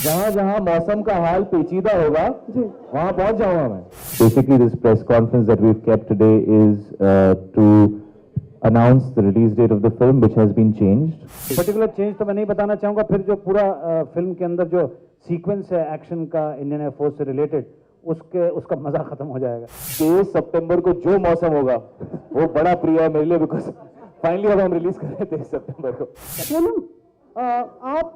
जहाँ जहाँ मौसम का हाल पेचीदा होगा वहाँ पहुँच जाऊँगा मैं. Basically, this press conference that we've kept today is to announce the release date of the film, which has been changed. Particular change तो मैं नहीं बताना चाहूँगा. फिर जो पूरा फिल्म के अंदर जो सीक्वेंस है एक्शन का इंडियन एयरफोर्स से रिलेटेड उसका मजा खत्म हो जाएगा. 23 सितंबर को जो मौसम होगा वो बड़ा प्रिय है मेरे लिए, बिकॉज फाइनली अब हम रिलीज कर रहे हैं 23 सितंबर को. सोनम, आप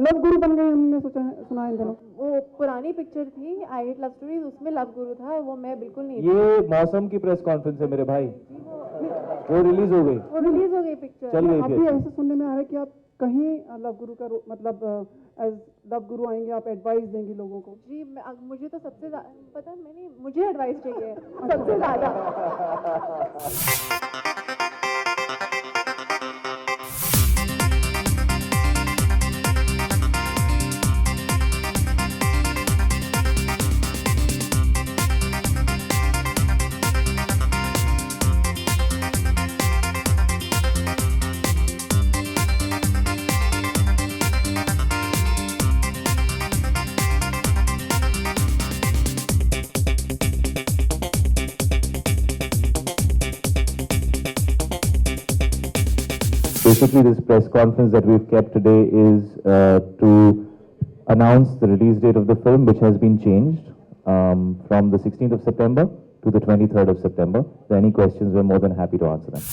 लव गुरु बन गई, हमने सुना है इन दिनों. वो पुरानी पिक्चर थी आई हेट लव स्टोरीज, उसमें लव गुरु था, वो मैं बिल्कुल नहीं. ये मौसम की प्रेस कॉन्फ्रेंस है मेरे भाई, वो रिलीज हो गई. वो रिलीज हो गई पिक्चर. चल गई अभी ऐसे सुनने में आ रहा है कि आप कहीं लव गुरु का मतलब एज लव गुरु आएंगे, आप एडवाइस देंगे लोगों को. जी मुझे तो सबसे पता है, मैंने मुझे एडवाइस चाहिए सबसे ज्यादा. Basically, this press conference that we've kept today is to announce the release date of the film, which has been changed from the 16th of September to the 23rd of September. If there are any questions, we're more than happy to answer them.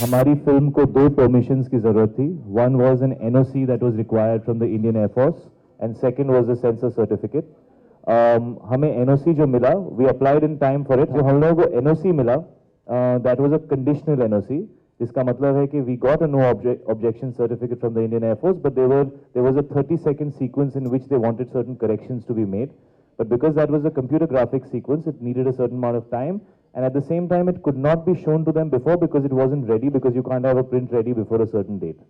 हमारी film को दो permissions की जरूरत थी. One was an NOC that was required from the Indian Air Force, and second was the censor certificate. हमें NOC जो मिला, we applied in time for it. जो हम लोगों को NOC मिला, that was a conditional NOC. जिसका मतलब है कि we got a no objection certificate from the Indian Air Force, but there was a 30-second sequence in which they wanted certain corrections to be made. But because that was a computer graphics sequence, it needed a certain amount of time. And at the same time, it could not be shown to them before because it wasn't ready, because you can't have a print ready before a certain date.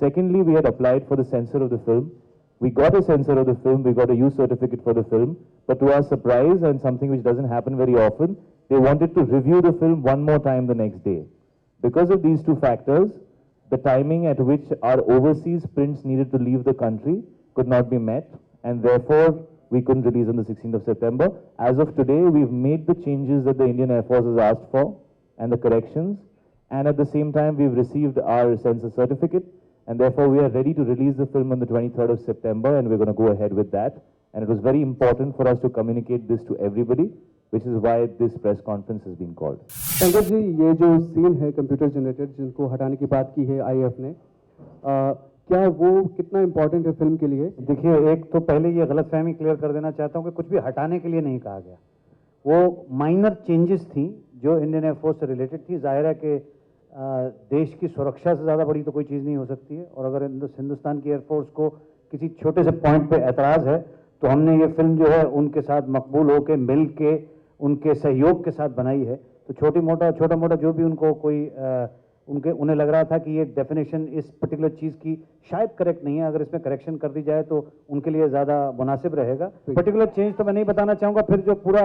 Secondly, we had applied for the censor of the film. We got a censor of the film, we got a use certificate for the film, but to our surprise, and something which doesn't happen very often, they wanted to review the film one more time the next day. Because of these two factors, the timing at which our overseas prints needed to leave the country could not be met, and therefore, we couldn't release on the 16th of September. As of today, we've made the changes that the Indian Air Force has asked for and the corrections. And at the same time, we've received our censor certificate. And therefore, we are ready to release the film on the 23rd of September. And we're going to go ahead with that. And it was very important for us to communicate this to everybody, which is why this press conference has been called. Pankaj ji, ये जो scene है computer generated जिनको हटाने की बात की है if ने, क्या वो कितना इम्पोर्टेंट है फिल्म के लिए? देखिए, एक तो पहले ये गलतफहमी क्लियर कर देना चाहता हूँ कि कुछ भी हटाने के लिए नहीं कहा गया. वो माइनर चेंजेस थी जो इंडियन एयरफोर्स से रिलेटेड थी. जाहिर है कि देश की सुरक्षा से ज़्यादा बड़ी तो कोई चीज़ नहीं हो सकती है, और अगर हिंदुस्तान की एयरफोर्स को किसी छोटे से पॉइंट पे एतराज़ है तो हमने ये फिल्म जो है उनके साथ मकबूल होकर मिल के उनके सहयोग के साथ बनाई है. तो छोटा मोटा जो भी उनको कोई उन्हें लग रहा था कि ये डेफिनेशन इस पर्टिकुलर चीज़ की शायद करेक्ट नहीं है, अगर इसमें करेक्शन कर दी जाए तो उनके लिए ज़्यादा मुनासिब रहेगा. पर्टिकुलर चेंज तो मैं नहीं बताना चाहूँगा. फिर जो पूरा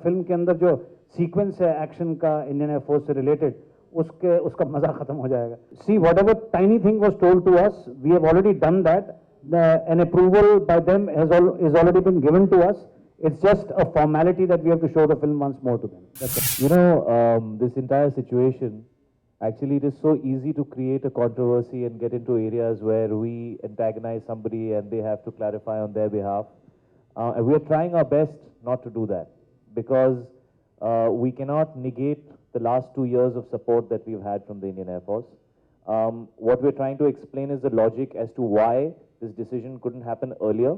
फिल्म के अंदर जो सीक्वेंस है एक्शन का इंडियन एयरफोर्स से रिलेटेड उसका मज़ा ख़त्म हो जाएगा. See whatever tiny thing was told to us, we have already done that. An approval by them is already been given to us. It's just a formality that we have to show the film once more to them. That's it. You know, this entire situation, actually it is so easy to create a controversy and get into areas where we antagonize somebody and they have to clarify on their behalf. And we are trying our best not to do that, because we cannot negate the last 2 years of support that we've had from the Indian Air Force. What we're trying to explain is the logic as to why this decision couldn't happen earlier.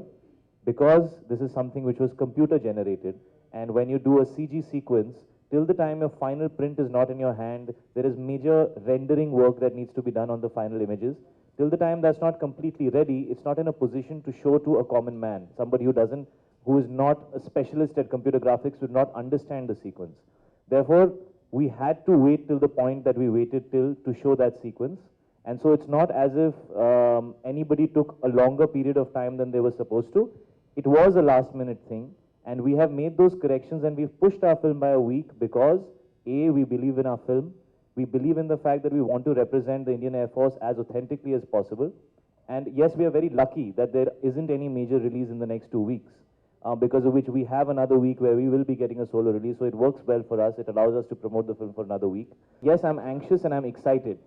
Because this is something which was computer generated, and when you do a CG sequence, till the time your final print is not in your hand, there is major rendering work that needs to be done on the final images. Till the time that's not completely ready, it's not in a position to show to a common man. Somebody who is not a specialist at computer graphics would not understand the sequence. Therefore, we had to wait till the point that we waited till to show that sequence. And so it's not as if anybody took a longer period of time than they were supposed to. It was a last minute thing, And we have made those corrections and we've pushed our film by a week because A, we believe in our film. We believe in the fact that we want to represent the Indian Air Force as authentically as possible. And yes, we are very lucky that there isn't any major release in the next 2 weeks, because of which we have another week where we will be getting a solo release. So it works well for us. It allows us to promote the film for another week. Yes, I'm anxious and I'm excited,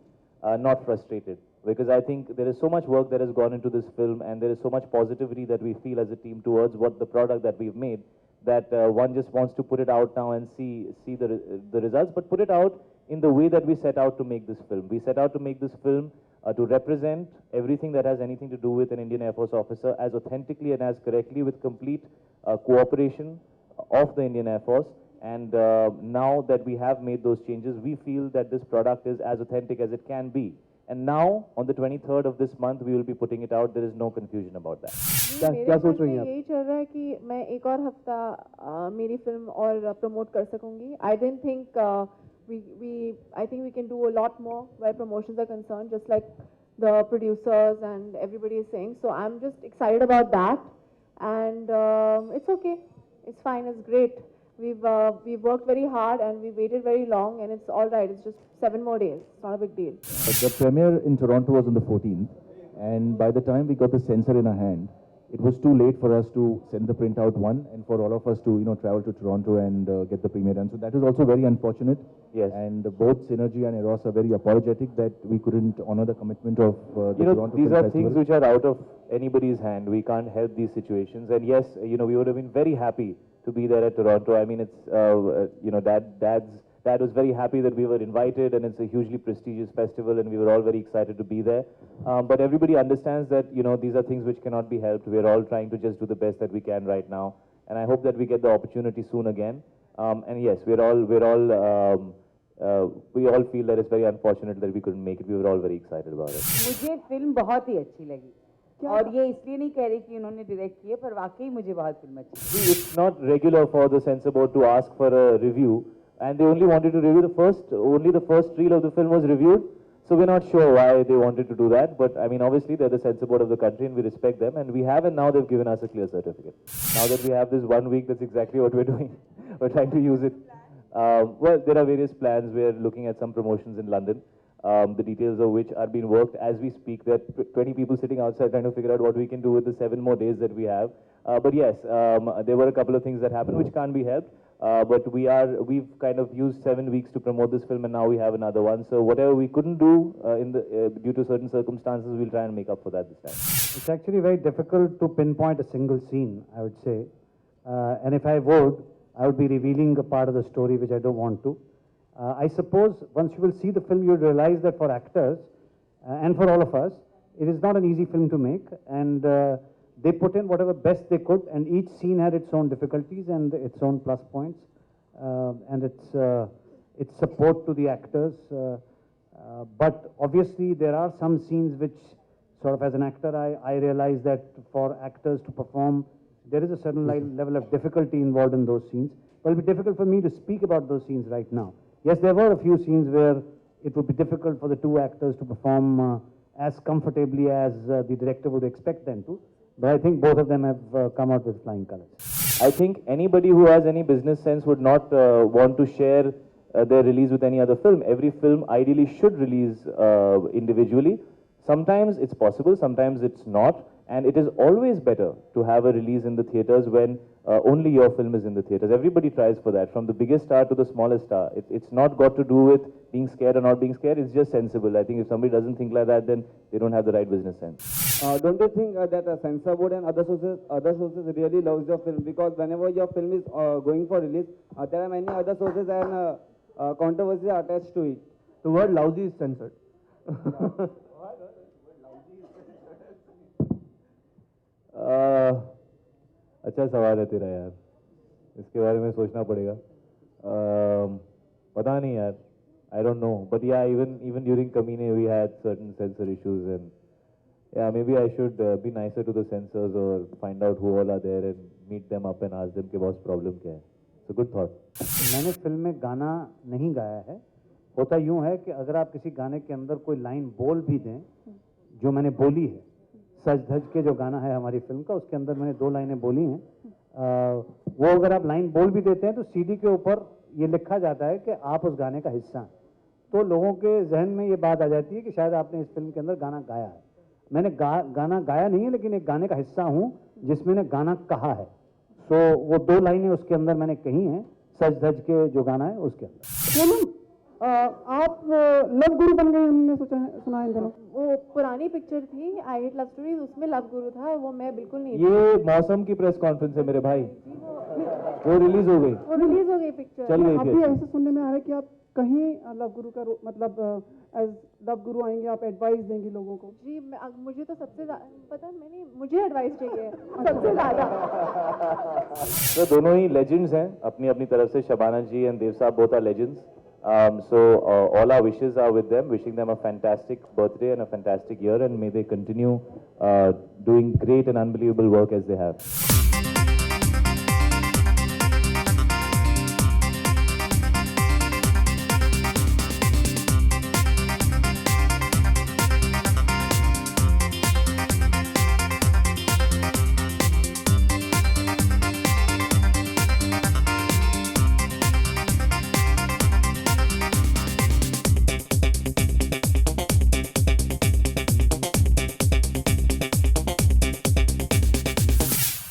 not frustrated, because I think there is so much work that has gone into this film and there is so much positivity that we feel as a team towards what the product that we've made, that one just wants to put it out now and see the results, but put it out in the way that we set out to make this film. We set out to make this film to represent everything that has anything to do with an Indian Air Force officer as authentically and as correctly, with complete cooperation of the Indian Air Force. And now that we have made those changes, we feel that this product is as authentic as it can be. And now, on the 23rd of this month, we will be putting it out. There is no confusion about that. क्या सोच रही हैं आप? यही चल रहा है कि मैं एक और हफ्ता मेरी फिल्म और प्रमोट कर सकूंगी. I didn't think I think we can do a lot more where promotions are concerned, just like the producers and everybody is saying. So I'm just excited about that, and it's okay, it's fine, it's great. We've worked very hard and we waited very long, and it's all right. It's just 7 more days. It's not a big deal. The premiere in Toronto was on the 14th, and by the time we got the censor in our hand, it was too late for us to send the printout one, and for all of us to travel to Toronto and get the premiere done. So that was also very unfortunate. Yes. And both Synergy and Eros are very apologetic that we couldn't honor the commitment of the Toronto these Film are Festival. things which are out of anybody's hand. We can't help these situations. And yes, we would have been very happy to be there at Toronto. I mean, it's Dad was very happy that we were invited, and it's a hugely prestigious festival, and we were all very excited to be there. But everybody understands that, these are things which cannot be helped. We're all trying to just do the best that we can right now. And I hope that we get the opportunity soon again. And yes, we all feel that it's very unfortunate that we couldn't make it. We were all very excited about it. मुझे film बहुत ही अच्छी लगी, और ये इसलिए नहीं कह रही कि उन्होंने डायरेक्ट किए, पर वाकई मुझे बहुत फिल्म अच्छी लगी. It's not regular for the censor board to ask for a review, and they only wanted to review only the first reel of the film was reviewed. So we're not sure why they wanted to do that, but I mean, obviously they're the censor board of the country and we respect them, and we have, and now they've given us a clear certificate. Now that we have this 1 week, that's exactly what we're doing. We're trying to use it. Well, there are various plans. We're looking at some promotions in London, the details of which are being worked as we speak. There are 20 people sitting outside trying to figure out what we can do with the 7 more days that we have. But yes, there were a couple of things that happened which can't be helped. But we've kind of used 7 weeks to promote this film, and now we have another one. So whatever we couldn't do due to certain circumstances, we'll try and make up for that this time. It's actually very difficult to pinpoint a single scene, I would say. And if I would be revealing a part of the story which I don't want to. I suppose once you will see the film, you'll realize that for actors and for all of us, it is not an easy film to make. And they put in whatever best they could, and each scene had its own difficulties and its own plus points, and its support to the actors. But obviously, there are some scenes which, sort of as an actor, I realize that for actors to perform, there is a certain level of difficulty involved in those scenes. But it will be difficult for me to speak about those scenes right now. Yes, there were a few scenes where it would be difficult for the 2 actors to perform as comfortably as the director would expect them to. But I think both of them have come out with flying colors. I think anybody who has any business sense would not want to share their release with any other film. Every film ideally should release individually. Sometimes it's possible, sometimes it's not. And it is always better to have a release in the theaters when only your film is in the theaters. Everybody tries for that, from the biggest star to the smallest star. It's not got to do with being scared or not being scared. It's just sensible. I think if somebody doesn't think like that, then they don't have the right business sense. Don't you think that a censor board and other sources really loves your film? Because whenever your film is going for release, there are many other sources and controversies attached to it. The word lousy is censored. अच्छा सवाल है तेरा यार, इसके बारे में सोचना पड़ेगा. पता नहीं यार, I don't know. But yeah, even during Kamine we had certain censor issues, and yeah, maybe I should be nicer to the censors or find out who all are there and meet them up and ask them कि boss problem क्या है. It's a good thought. मैंने film में गाना नहीं गाया है. होता यूं है कि अगर आप किसी गाने के अंदर कोई लाइन बोल भी दें, जो मैंने बोली है, सज धज के जो गाना है हमारी फिल्म का, उसके अंदर मैंने 2 लाइनें बोली हैं. वो अगर आप लाइन बोल भी देते हैं तो सीडी के ऊपर ये लिखा जाता है कि आप उस गाने का हिस्सा हैं, तो लोगों के जहन में ये बात आ जाती है कि शायद आपने इस फिल्म के अंदर गाना गाया है। मैंने गाना गाया नहीं है, लेकिन एक गाने का हिस्सा हूँ जिसमें ने गाना कहा है। तो वो 2 लाइनें उसके अंदर मैंने कही हैं, सज धज के जो गाना है उसके अंदर। आप लव गुरु बन गए, हमने सुना है इन दिनों। वो पुरानी पिक्चर थी आई हेट लव स्टोरीज, उसमें लव गुरु था, वो मैं बिल्कुल नहीं थी। ये मौसम की प्रेस कॉन्फ्रेंस है मेरे भाई, वो रिलीज हो गई, वो रिलीज हो गई पिक्चर। चल गई अभी फिर। ऐसे सुनने में आ रहा है कि आप कहीं लव गुरु का मतलब एज लव गुरु आएंगे, आप एडवाइस देंगे लोगों को। जी मुझे तो सबसे पता है, मुझे एडवाइस चाहिए सबसे ज्यादा। तो दोनों ही लेजेंड्स हैं अपनी अपनी तरफ से, शबाना जी and Dev Sahab both are legends. So all our wishes are with them, wishing them a fantastic birthday and a fantastic year, and may they continue doing great and unbelievable work as they have.